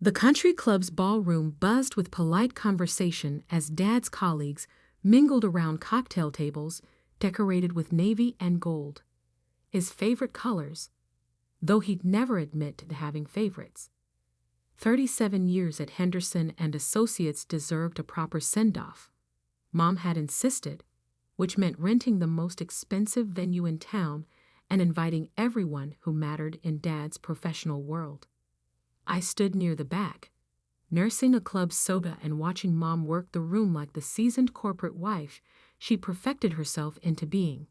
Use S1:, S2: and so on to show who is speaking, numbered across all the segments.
S1: The country club's ballroom buzzed with polite conversation as Dad's colleagues mingled around cocktail tables decorated with navy and gold, his favorite colors, though he'd never admit to having favorites. 37 years at Henderson and Associates deserved a proper send-off. Mom had insisted, which meant renting the most expensive venue in town and inviting everyone who mattered in Dad's professional world. I stood near the back, nursing a club soda and watching Mom work the room like the seasoned corporate wife she perfected herself into being.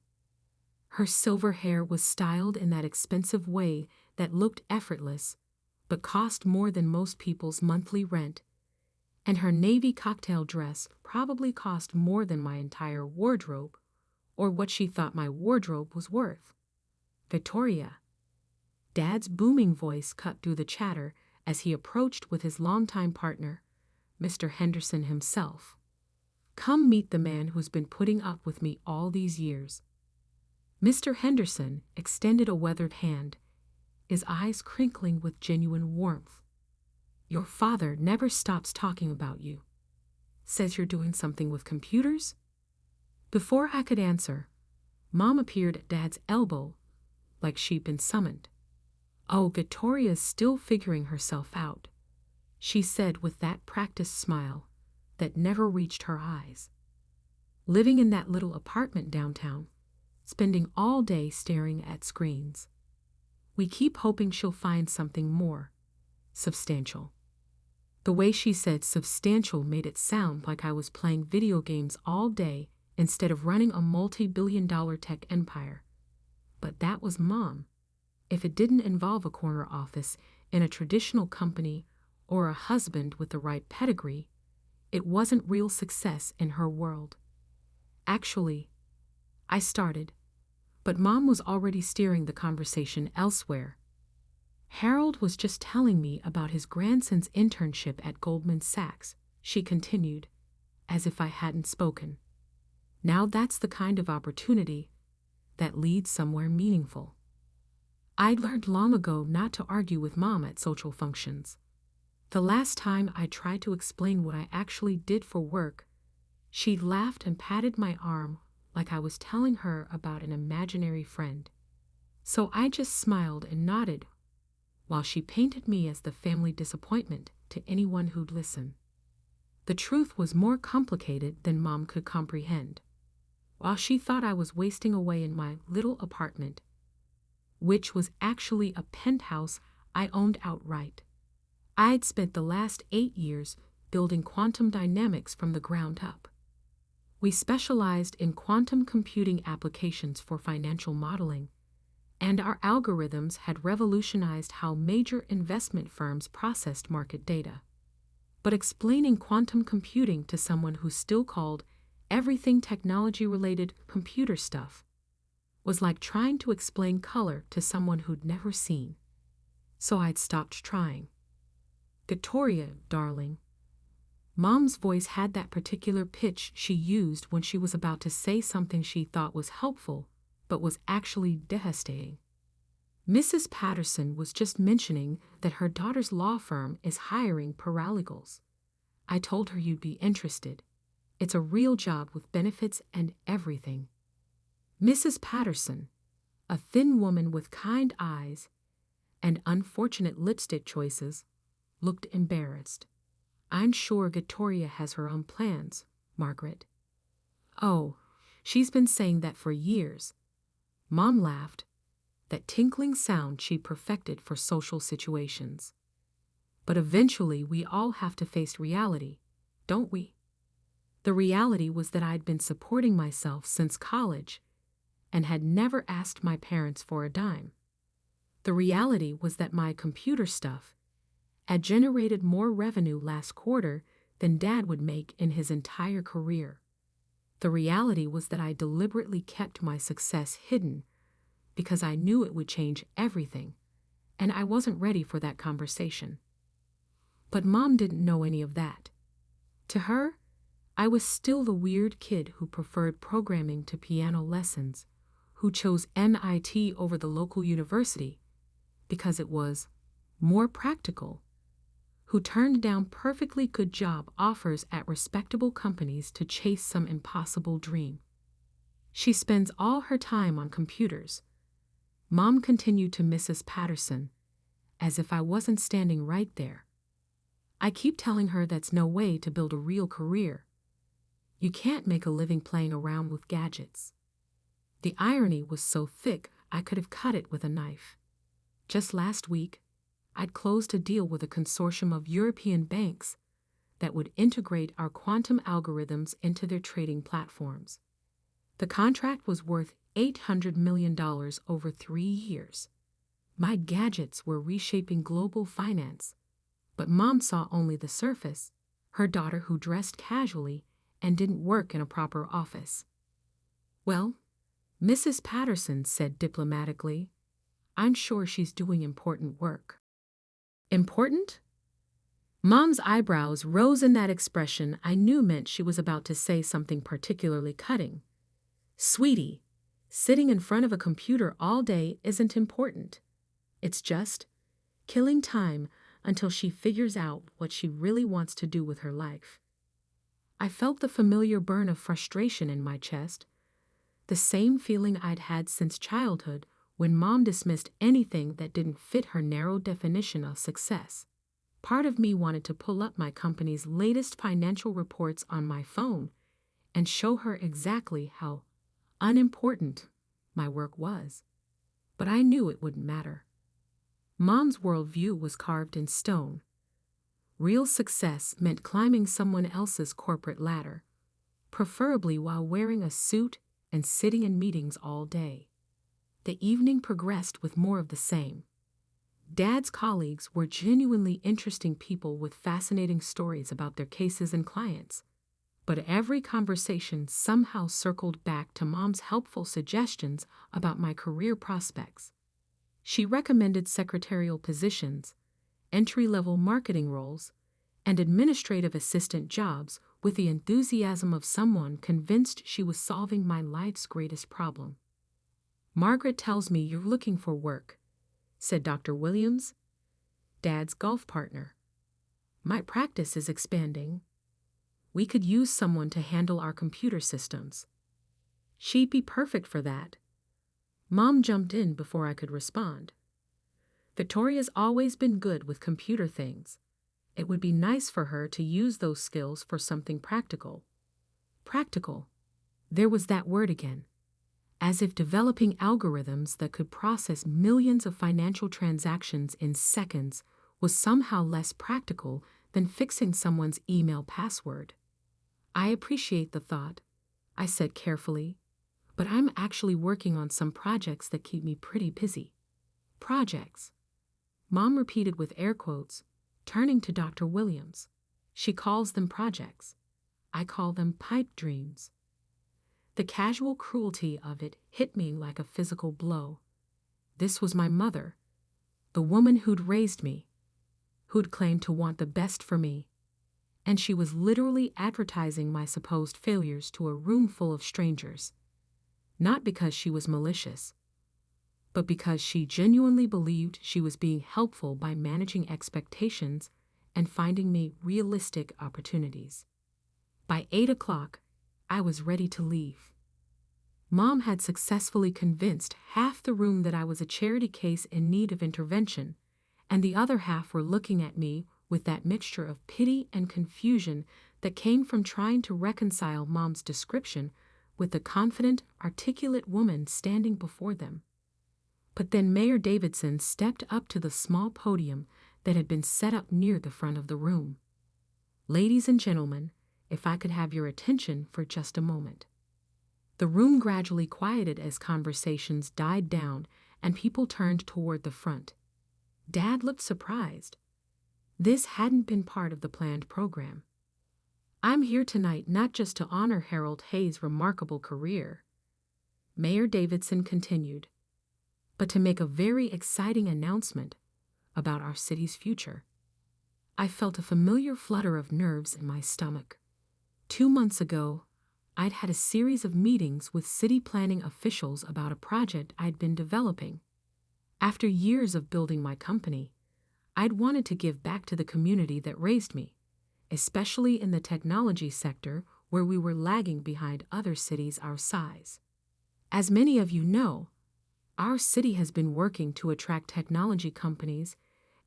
S1: Her silver hair was styled in that expensive way that looked effortless, but cost more than most people's monthly rent, and her navy cocktail dress probably cost more than my entire wardrobe, or what she thought my wardrobe was worth. Victoria. Dad's booming voice cut through the chatter as he approached with his longtime partner, Mr. Henderson himself. Come meet the man who's been putting up with me all these years. Mr. Henderson extended a weathered hand, his eyes crinkling with genuine warmth. Your father never stops talking about you. Says you're doing something with computers? Before I could answer, Mom appeared at Dad's elbow like she'd been summoned. Oh, Victoria's still figuring herself out, she said with that practiced smile that never reached her eyes. Living in that little apartment downtown, spending all day staring at screens. We keep hoping she'll find something more substantial. The way she said substantial made it sound like I was playing video games all day instead of running a multi-billion-dollar tech empire. But that was Mom. If it didn't involve a corner office in a traditional company or a husband with the right pedigree, it wasn't real success in her world. Actually, I started, but Mom was already steering the conversation elsewhere. Harold was just telling me about his grandson's internship at Goldman Sachs, she continued, as if I hadn't spoken. Now that's the kind of opportunity that leads somewhere meaningful. I'd learned long ago not to argue with Mom at social functions. The last time I tried to explain what I actually did for work, she laughed and patted my arm like I was telling her about an imaginary friend. So I just smiled and nodded while she painted me as the family disappointment to anyone who'd listen. The truth was more complicated than Mom could comprehend. While she thought I was wasting away in my little apartment, which was actually a penthouse I owned outright, I'd spent the last 8 years building quantum dynamics from the ground up. We specialized in quantum computing applications for financial modeling, and our algorithms had revolutionized how major investment firms processed market data. But explaining quantum computing to someone who still called everything technology-related computer stuff was like trying to explain color to someone who'd never seen. So I'd stopped trying. Victoria, darling. Mom's voice had that particular pitch she used when she was about to say something she thought was helpful, but was actually devastating. Mrs. Patterson was just mentioning that her daughter's law firm is hiring paralegals. I told her you'd be interested. It's a real job with benefits and everything. Mrs. Patterson, a thin woman with kind eyes and unfortunate lipstick choices, looked embarrassed. I'm sure Victoria has her own plans, Margaret. Oh, she's been saying that for years. Mom laughed, that tinkling sound she perfected for social situations. But eventually we all have to face reality, don't we? The reality was that I'd been supporting myself since college and had never asked my parents for a dime. The reality was that my computer stuff had generated more revenue last quarter than Dad would make in his entire career. The reality was that I deliberately kept my success hidden because I knew it would change everything, and I wasn't ready for that conversation. But Mom didn't know any of that. To her, I was still the weird kid who preferred programming to piano lessons, who chose MIT over the local university because it was more practical, who turned down perfectly good job offers at respectable companies to chase some impossible dream. She spends all her time on computers. Mom continued to Mrs. Patterson, as if I wasn't standing right there. I keep telling her that's no way to build a real career. You can't make a living playing around with gadgets. The irony was so thick I could have cut it with a knife. Just last week, I'd closed a deal with a consortium of European banks that would integrate our quantum algorithms into their trading platforms. The contract was worth $800 million over 3 years. My gadgets were reshaping global finance, but Mom saw only the surface, her daughter who dressed casually and didn't work in a proper office. Well, Mrs. Patterson said diplomatically, I'm sure she's doing important work. Important? Mom's eyebrows rose in that expression I knew meant she was about to say something particularly cutting. Sweetie, sitting in front of a computer all day isn't important. It's just killing time until she figures out what she really wants to do with her life. I felt the familiar burn of frustration in my chest, the same feeling I'd had since childhood when Mom dismissed anything that didn't fit her narrow definition of success. Part of me wanted to pull up my company's latest financial reports on my phone and show her exactly how unimportant my work was. But I knew it wouldn't matter. Mom's worldview was carved in stone. Real success meant climbing someone else's corporate ladder, preferably while wearing a suit and sitting in meetings all day. The evening progressed with more of the same. Dad's colleagues were genuinely interesting people with fascinating stories about their cases and clients, but every conversation somehow circled back to Mom's helpful suggestions about my career prospects. She recommended secretarial positions, entry-level marketing roles, and administrative assistant jobs with the enthusiasm of someone convinced she was solving my life's greatest problem. Margaret tells me you're looking for work, said Dr. Williams, Dad's golf partner. My practice is expanding. We could use someone to handle our computer systems. She'd be perfect for that. Mom jumped in before I could respond. Victoria's always been good with computer things. It would be nice for her to use those skills for something practical. Practical. There was that word again. As if developing algorithms that could process millions of financial transactions in seconds was somehow less practical than fixing someone's email password. I appreciate the thought, I said carefully, but I'm actually working on some projects that keep me pretty busy. Projects. Mom repeated with air quotes, turning to Dr. Williams. She calls them projects. I call them pipe dreams. The casual cruelty of it hit me like a physical blow. This was my mother, the woman who'd raised me, who'd claimed to want the best for me, and she was literally advertising my supposed failures to a room full of strangers. Not because she was malicious, but because she genuinely believed she was being helpful by managing expectations and finding me realistic opportunities. By 8 o'clock, I was ready to leave. Mom had successfully convinced half the room that I was a charity case in need of intervention, and the other half were looking at me with that mixture of pity and confusion that came from trying to reconcile Mom's description with the confident, articulate woman standing before them. But then Mayor Davidson stepped up to the small podium that had been set up near the front of the room. Ladies and gentlemen, if I could have your attention for just a moment. The room gradually quieted as conversations died down and people turned toward the front. Dad looked surprised. This hadn't been part of the planned program. I'm here tonight not just to honor Harold Hayes' remarkable career, Mayor Davidson continued, but to make a very exciting announcement about our city's future. I felt a familiar flutter of nerves in my stomach. 2 months ago, I'd had a series of meetings with city planning officials about a project I'd been developing. After years of building my company, I'd wanted to give back to the community that raised me, especially in the technology sector where we were lagging behind other cities our size. As many of you know, our city has been working to attract technology companies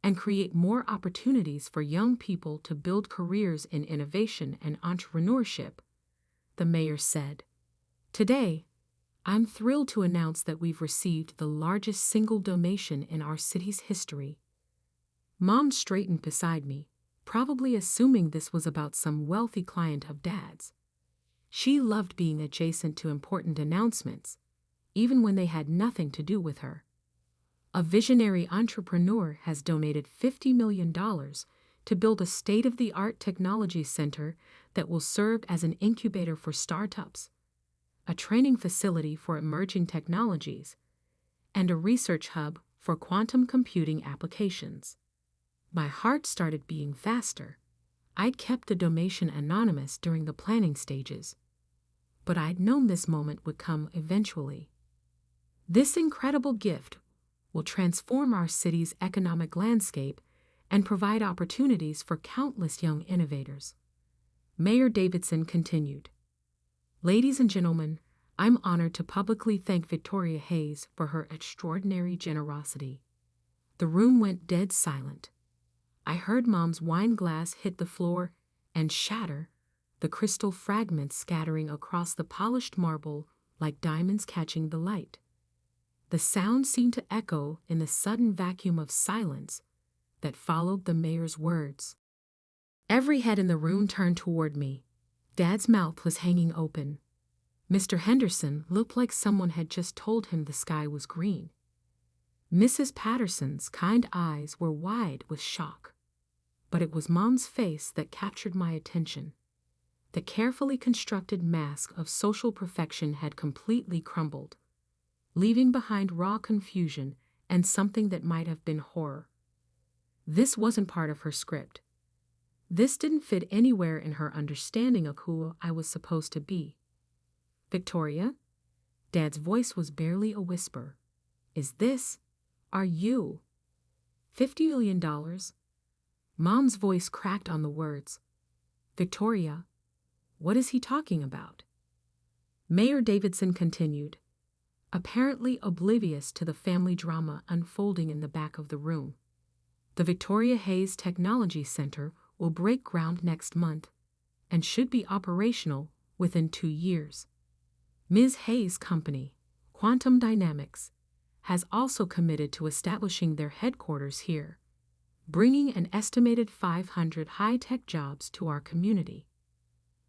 S1: and create more opportunities for young people to build careers in innovation and entrepreneurship, the mayor said. Today, I'm thrilled to announce that we've received the largest single donation in our city's history. Mom straightened beside me, probably assuming this was about some wealthy client of Dad's. She loved being adjacent to important announcements, even when they had nothing to do with her. A visionary entrepreneur has donated $50 million to build a state-of-the-art technology center that will serve as an incubator for startups, a training facility for emerging technologies, and a research hub for quantum computing applications. My heart started beating faster. I'd kept the donation anonymous during the planning stages, but I'd known this moment would come eventually. This incredible gift will transform our city's economic landscape and provide opportunities for countless young innovators. Mayor Davidson continued. Ladies and gentlemen, I'm honored to publicly thank Victoria Hayes for her extraordinary generosity. The room went dead silent. I heard Mom's wine glass hit the floor and shatter, the crystal fragments scattering across the polished marble like diamonds catching the light. The sound seemed to echo in the sudden vacuum of silence that followed the mayor's words. Every head in the room turned toward me. Dad's mouth was hanging open. Mr. Henderson looked like someone had just told him the sky was green. Mrs. Patterson's kind eyes were wide with shock. But it was Mom's face that captured my attention. The carefully constructed mask of social perfection had completely crumbled, leaving behind raw confusion and something that might have been horror. This wasn't part of her script. This didn't fit anywhere in her understanding of who I was supposed to be. Victoria? Dad's voice was barely a whisper. Are you? $50 million? Mom's voice cracked on the words. Victoria, what is he talking about? Mayor Davidson continued, apparently oblivious to the family drama unfolding in the back of the room. The Victoria Hayes Technology Center will break ground next month and should be operational within 2 years. Ms. Hayes' company, Quantum Dynamics, has also committed to establishing their headquarters here, bringing an estimated 500 high-tech jobs to our community.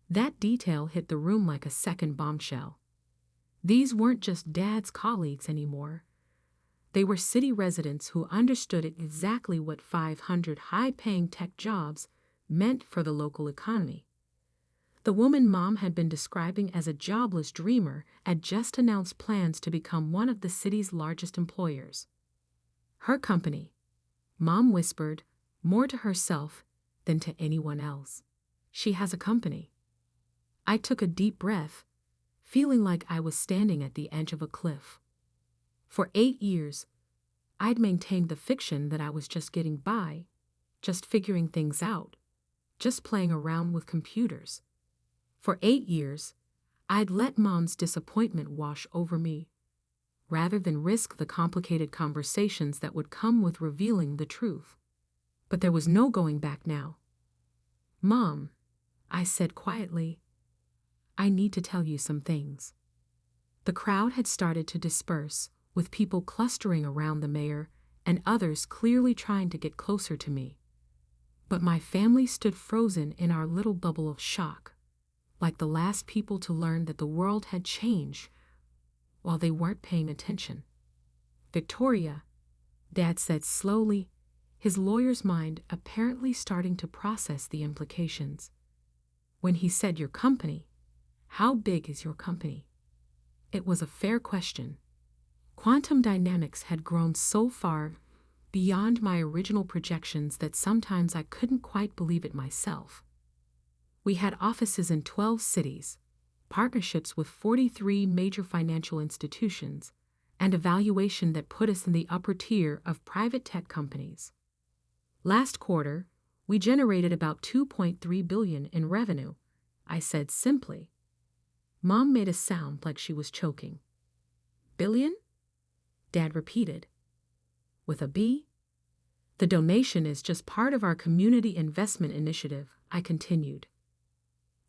S1: That detail hit the room like a second bombshell. These weren't just Dad's colleagues anymore. They were city residents who understood exactly what 500 high-paying tech jobs meant for the local economy. The woman Mom had been describing as a jobless dreamer had just announced plans to become one of the city's largest employers. Her company, Mom whispered, more to herself than to anyone else. She has a company. I took a deep breath, feeling like I was standing at the edge of a cliff. For 8 years, I'd maintained the fiction that I was just getting by, just figuring things out, just playing around with computers. For 8 years, I'd let Mom's disappointment wash over me, rather than risk the complicated conversations that would come with revealing the truth. But there was no going back now. Mom, I said quietly, I need to tell you some things. The crowd had started to disperse, with people clustering around the mayor and others clearly trying to get closer to me. But my family stood frozen in our little bubble of shock, like the last people to learn that the world had changed while they weren't paying attention. Victoria, Dad said slowly, his lawyer's mind apparently starting to process the implications. When he said your company, how big is your company? It was a fair question. Quantum Dynamics had grown so far beyond my original projections that sometimes I couldn't quite believe it myself. We had offices in 12 cities, partnerships with 43 major financial institutions, and a valuation that put us in the upper tier of private tech companies. Last quarter, we generated about $2.3 billion in revenue, I said simply. Mom made a sound like she was choking. Billion? Dad repeated. With a B? The donation is just part of our community investment initiative, I continued.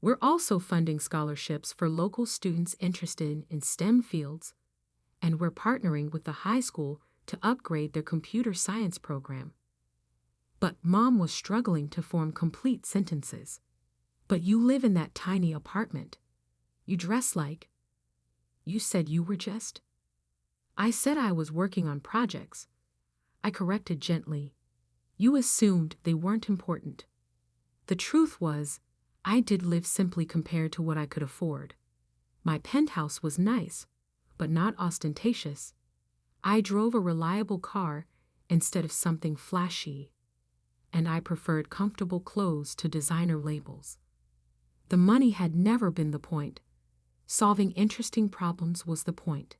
S1: We're also funding scholarships for local students interested in STEM fields, and we're partnering with the high school to upgrade their computer science program. But Mom was struggling to form complete sentences. But you live in that tiny apartment. You dress like. You said you were just. I said I was working on projects. I corrected gently. You assumed they weren't important. The truth was, I did live simply compared to what I could afford. My penthouse was nice, but not ostentatious. I drove a reliable car instead of something flashy, and I preferred comfortable clothes to designer labels. The money had never been the point. Solving interesting problems was the point.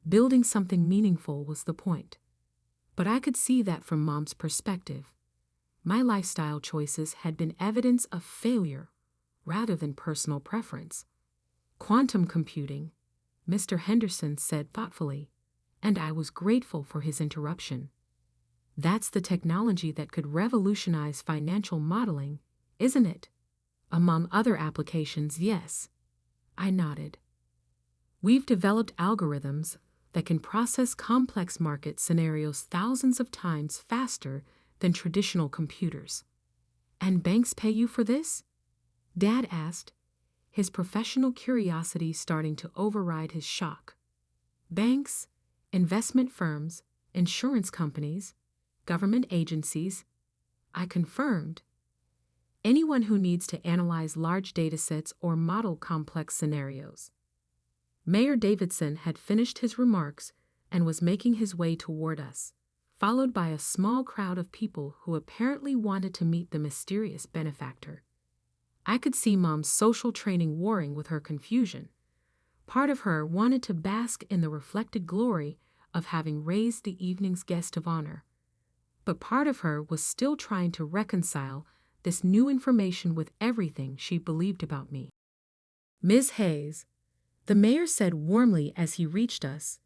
S1: Building something meaningful was the point. But I could see that from Mom's perspective. My lifestyle choices had been evidence of failure rather than personal preference. Quantum computing, Mr. Henderson said thoughtfully, and I was grateful for his interruption. That's the technology that could revolutionize financial modeling, isn't it? Among other applications, yes. I nodded. We've developed algorithms that can process complex market scenarios thousands of times faster than traditional computers. And banks pay you for this? Dad asked, his professional curiosity starting to override his shock. Banks, investment firms, insurance companies, government agencies, I confirmed. Anyone who needs to analyze large datasets or model complex scenarios. Mayor Davidson had finished his remarks and was making his way toward us, followed by a small crowd of people who apparently wanted to meet the mysterious benefactor. I could see Mom's social training warring with her confusion. Part of her wanted to bask in the reflected glory of having raised the evening's guest of honor, but part of her was still trying to reconcile this new information with everything she believed about me. Ms. Hayes, the mayor said warmly as he reached us,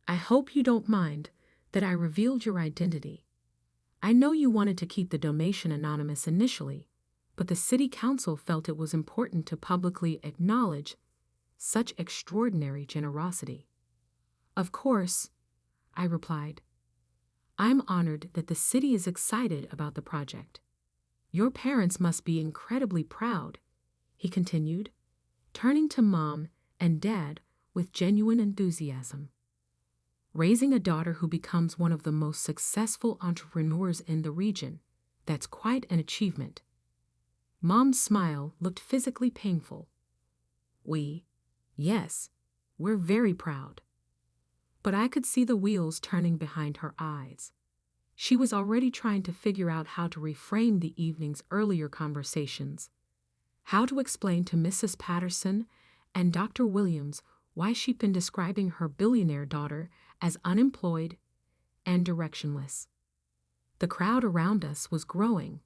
S1: I hope you don't mind that I revealed your identity. I know you wanted to keep the donation anonymous initially, but the city council felt it was important to publicly acknowledge such extraordinary generosity. Of course, I replied. I'm honored that the city is excited about the project. Your parents must be incredibly proud, he continued, turning to Mom and Dad with genuine enthusiasm. Raising a daughter who becomes one of the most successful entrepreneurs in the region, that's quite an achievement. Mom's smile looked physically painful. Yes, we're very proud. But I could see the wheels turning behind her eyes. She was already trying to figure out how to reframe the evening's earlier conversations, how to explain to Mrs. Patterson and Dr. Williams why she'd been describing her billionaire daughter as unemployed and directionless. The crowd around us was growing,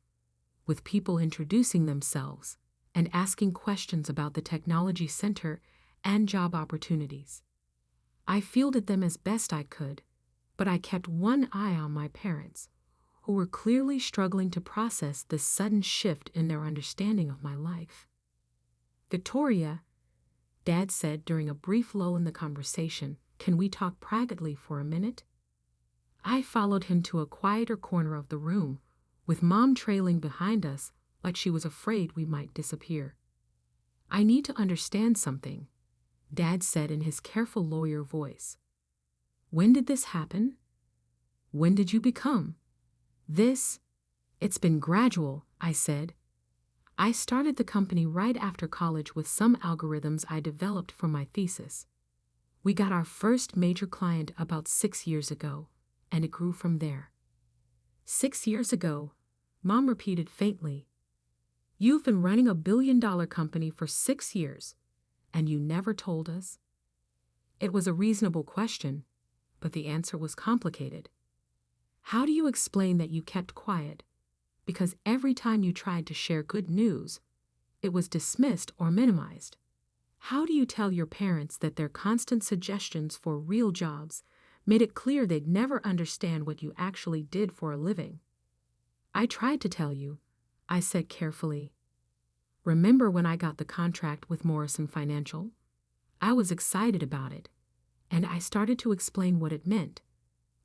S1: with people introducing themselves and asking questions about the technology center and job opportunities. I fielded them as best I could, but I kept one eye on my parents, who were clearly struggling to process this sudden shift in their understanding of my life. Victoria, Dad said during a brief lull in the conversation, can we talk privately for a minute? I followed him to a quieter corner of the room, with Mom trailing behind us like she was afraid we might disappear. I need to understand something, Dad said in his careful lawyer voice. When did this happen? When did you become this? It's been gradual, I said. I started the company right after college with some algorithms I developed for my thesis. We got our first major client about 6 years ago, and it grew from there. 6 years ago, Mom repeated faintly. You've been running a billion-dollar company for 6 years, and you never told us? It was a reasonable question, but the answer was complicated. How do you explain that you kept quiet? Because every time you tried to share good news, it was dismissed or minimized. How do you tell your parents that their constant suggestions for real jobs made it clear they'd never understand what you actually did for a living? I tried to tell you, I said carefully. Remember when I got the contract with Morrison Financial? I was excited about it, and I started to explain what it meant.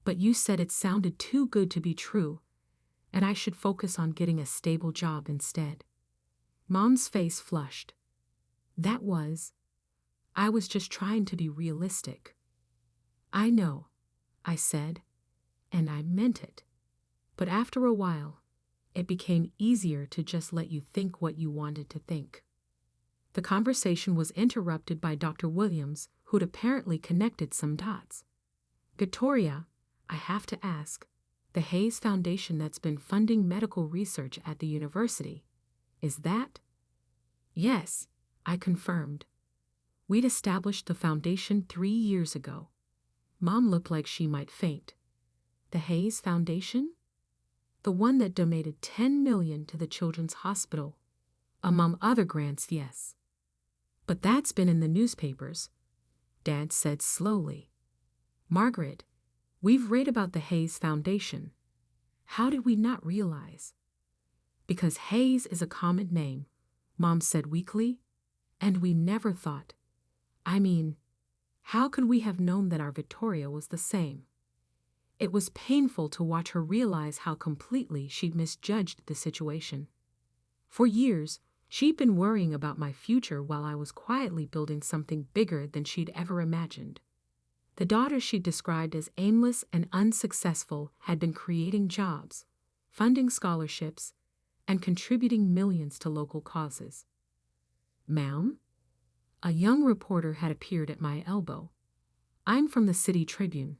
S1: But you said it sounded too good to be true, and I should focus on getting a stable job instead. Mom's face flushed. I was just trying to be realistic. I know, I said, and I meant it. But after a while, it became easier to just let you think what you wanted to think. The conversation was interrupted by Dr. Williams, who'd apparently connected some dots. Victoria, I have to ask, the Hayes Foundation that's been funding medical research at the university, is that? Yes, I confirmed. We'd established the foundation 3 years ago. Mom looked like she might faint. The Hayes Foundation? The one that donated $10 million to the Children's Hospital. Among other grants, yes. But that's been in the newspapers, Dad said slowly. Margaret, we've read about the Hayes Foundation. How did we not realize? Because Hayes is a common name, Mom said weakly, and we never thought. How could we have known that our Victoria was the same? It was painful to watch her realize how completely she'd misjudged the situation. For years, she'd been worrying about my future while I was quietly building something bigger than she'd ever imagined. The daughter she described as aimless and unsuccessful had been creating jobs, funding scholarships, and contributing millions to local causes. Ma'am? A young reporter had appeared at my elbow. I'm from the City Tribune.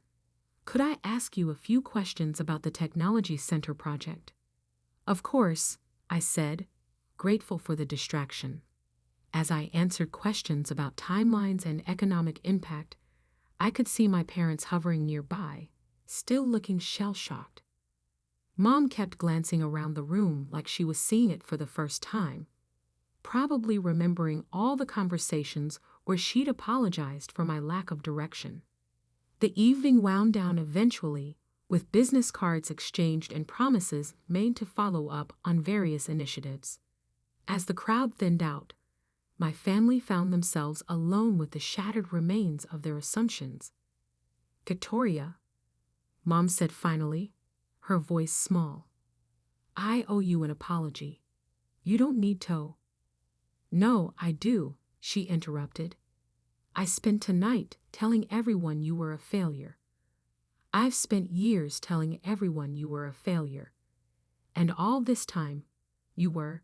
S1: Could I ask you a few questions about the Technology Center project? Of course, I said, grateful for the distraction. As I answered questions about timelines and economic impact, I could see my parents hovering nearby, still looking shell-shocked. Mom kept glancing around the room like she was seeing it for the first time, probably remembering all the conversations where she'd apologized for my lack of direction. The evening wound down eventually, with business cards exchanged and promises made to follow up on various initiatives. As the crowd thinned out, my family found themselves alone with the shattered remains of their assumptions. Victoria, Mom said finally, her voice small. I owe you an apology. You don't need to. No, I do, she interrupted. I spent tonight telling everyone you were a failure. I've spent years telling everyone you were a failure. And all this time, you were.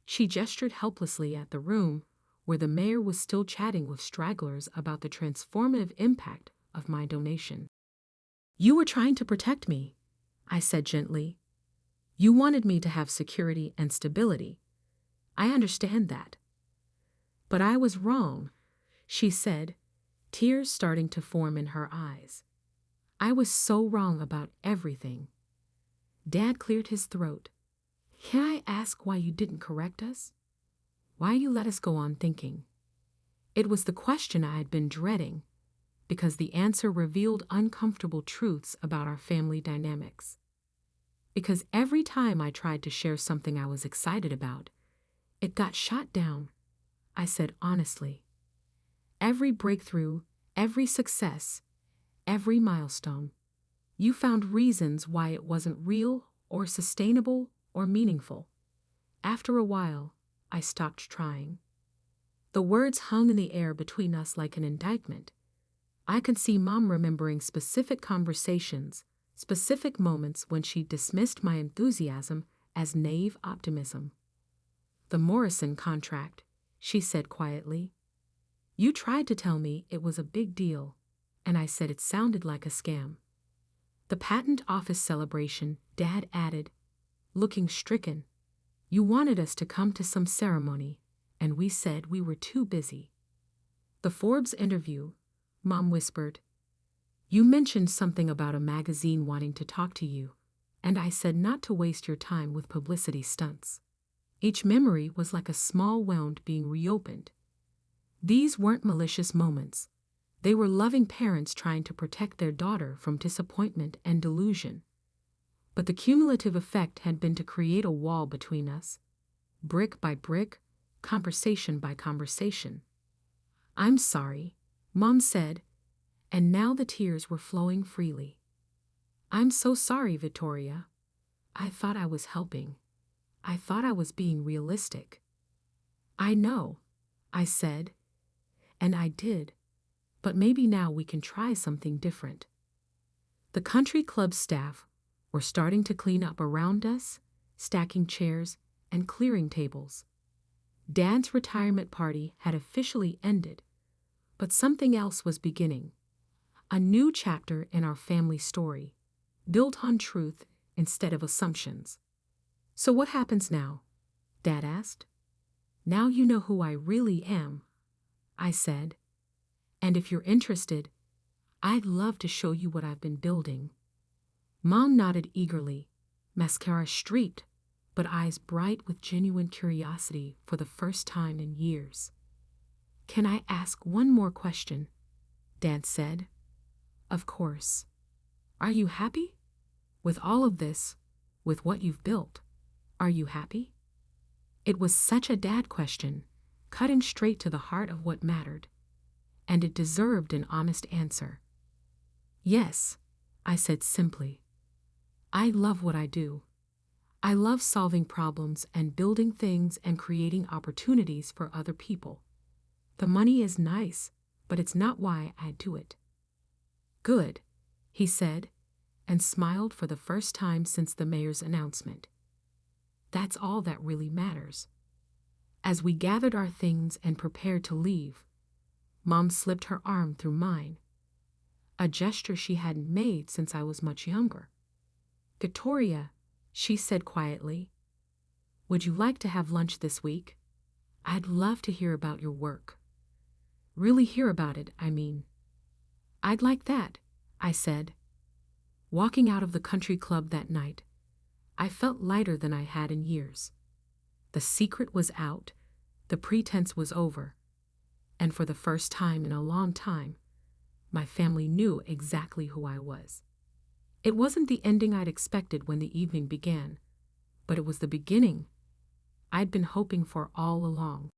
S1: She gestured helplessly at the room where the mayor was still chatting with stragglers about the transformative impact of my donation. You were trying to protect me, I said gently. You wanted me to have security and stability. I understand that. But I was wrong, she said, tears starting to form in her eyes. I was so wrong about everything. Dad cleared his throat. Can I ask why you didn't correct us? Why you let us go on thinking? It was the question I had been dreading, because the answer revealed uncomfortable truths about our family dynamics. Because every time I tried to share something I was excited about, it got shot down, I said honestly. Every breakthrough, every success, every milestone, you found reasons why it wasn't real or sustainable or meaningful. After a while, I stopped trying. The words hung in the air between us like an indictment. I could see Mom remembering specific conversations, specific moments when she dismissed my enthusiasm as naive optimism. The Morrison contract, she said quietly. You tried to tell me it was a big deal, and I said it sounded like a scam. The patent office celebration, Dad added, looking stricken. You wanted us to come to some ceremony, and we said we were too busy. The Forbes interview, Mom whispered. You mentioned something about a magazine wanting to talk to you, and I said not to waste your time with publicity stunts. Each memory was like a small wound being reopened. These weren't malicious moments. They were loving parents trying to protect their daughter from disappointment and delusion. But the cumulative effect had been to create a wall between us, brick by brick, conversation by conversation. "I'm sorry," Mom said, and now the tears were flowing freely. "I'm so sorry, Victoria. I thought I was helping. I thought I was being realistic." "I know," I said, "and I did, but maybe now we can try something different." The country club staff were starting to clean up around us, stacking chairs and clearing tables. Dad's retirement party had officially ended, but something else was beginning. A new chapter in our family story, built on truth instead of assumptions. "So what happens now?" Dad asked. "Now you know who I really am," I said. "And if you're interested, I'd love to show you what I've been building." Mom nodded eagerly, mascara streaked, but eyes bright with genuine curiosity for the first time in years. "Can I ask one more question?" Dad said. "Of course. Are you happy? With all of this, with what you've built, are you happy?" It was such a dad question, cutting straight to the heart of what mattered, and it deserved an honest answer. "Yes," I said simply. "I love what I do. I love solving problems and building things and creating opportunities for other people. The money is nice, but it's not why I do it." "Good," he said, and smiled for the first time since the mayor's announcement. "That's all that really matters." As we gathered our things and prepared to leave, Mom slipped her arm through mine, a gesture she hadn't made since I was much younger. "Victoria," she said quietly, "would you like to have lunch this week? I'd love to hear about your work. Really hear about it, I mean." "I'd like that," I said. Walking out of the country club that night, I felt lighter than I had in years. The secret was out, the pretense was over, and for the first time in a long time, my family knew exactly who I was. It wasn't the ending I'd expected when the evening began, but it was the beginning I'd been hoping for all along.